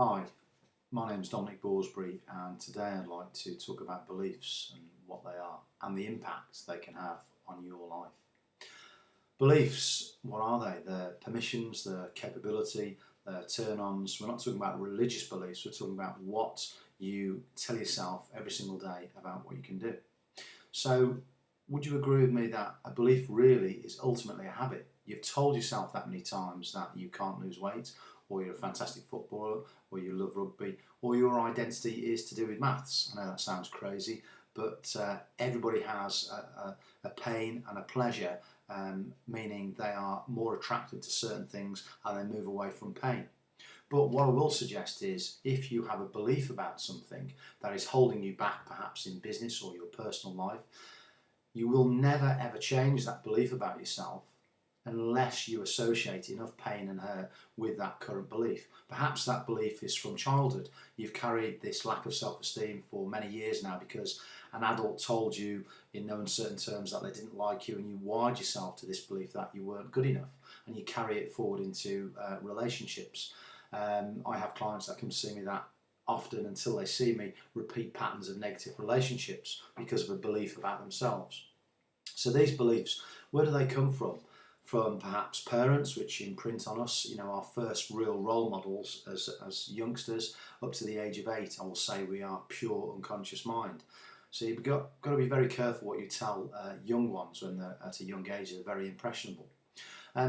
Hi, my name's Dominic Borsbury, and today I'd like to talk about beliefs and what they are and the impact they can have on your life. Beliefs, what are they? They're permissions, they're capability, they're turn-ons. We're not talking about religious beliefs, we're talking about what you tell yourself every single day about what you can do. So, would you agree with me that a belief really is ultimately a habit? You've told yourself that many times that you can't lose weight, or you're a fantastic footballer, or you love rugby, or your identity is to do with maths. I know that sounds crazy, but everybody has a pain and a pleasure, meaning they are more attracted to certain things and they move away from pain. But what I will suggest is if you have a belief about something that is holding you back, perhaps in business or your personal life, you will never ever change that belief about yourself unless you associate enough pain and hurt with that current belief. Perhaps that belief is from childhood. You've carried this lack of self-esteem for many years now because an adult told you in no uncertain terms that they didn't like you, and you wired yourself to this belief that you weren't good enough, and you carry it forward into relationships. I have clients that come to see me that often, until they see me, repeat patterns of negative relationships because of a belief about themselves. So these beliefs, where do they come from? From perhaps parents, which imprint on us, our first real role models as youngsters up to the age of 8. I will say we are pure unconscious mind. So you've got to be very careful what you tell young ones when they're at a young age. They're very impressionable,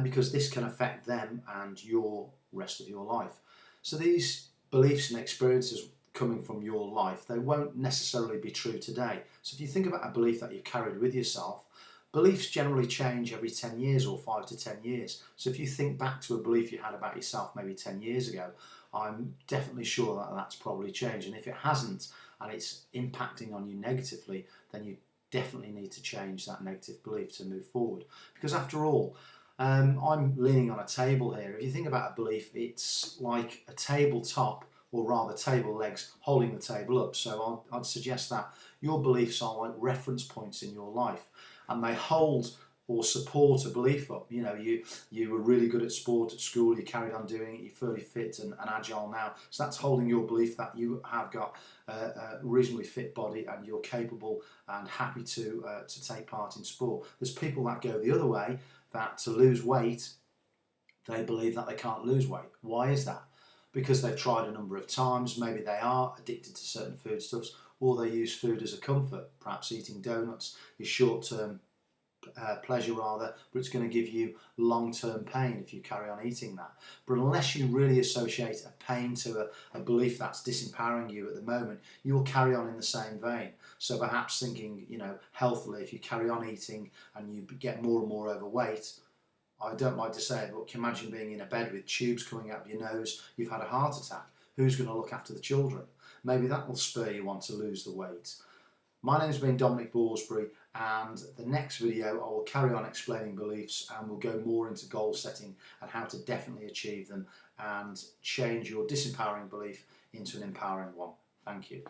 because this can affect them and your rest of your life. So these beliefs and experiences coming from your life, they won't necessarily be true today. So if you think about a belief that you've carried with yourself, beliefs generally change every 10 years or 5 to 10 years. So if you think back to a belief you had about yourself maybe 10 years ago, I'm definitely sure that that's probably changed. And if it hasn't and it's impacting on you negatively, then you definitely need to change that negative belief to move forward. Because after all, I'm leaning on a table here. If you think about a belief, it's like a tabletop, or rather table legs holding the table up. So I'd suggest that your beliefs are like reference points in your life, and they hold or support a belief up. You were really good at sport at school, you carried on doing it, you're fairly fit and agile now. So that's holding your belief that you have got a reasonably fit body and you're capable and happy to take part in sport. There's people that go the other way, that to lose weight, they believe that they can't lose weight. Why is that? Because they've tried a number of times. Maybe they are addicted to certain foodstuffs, or they use food as a comfort. Perhaps eating donuts is short-term pleasure rather, but it's going to give you long-term pain if you carry on eating that. But unless you really associate a pain to a belief that's disempowering you at the moment, you will carry on in the same vein. So perhaps thinking, healthily, if you carry on eating and you get more and more overweight, I don't like to say it, but can you imagine being in a bed with tubes coming out of your nose, you've had a heart attack. Who's going to look after the children? Maybe that will spur you on to lose the weight. My name's been Dominic Borsbury, and the next video I will carry on explaining beliefs, and we'll go more into goal setting and how to definitely achieve them and change your disempowering belief into an empowering one. Thank you.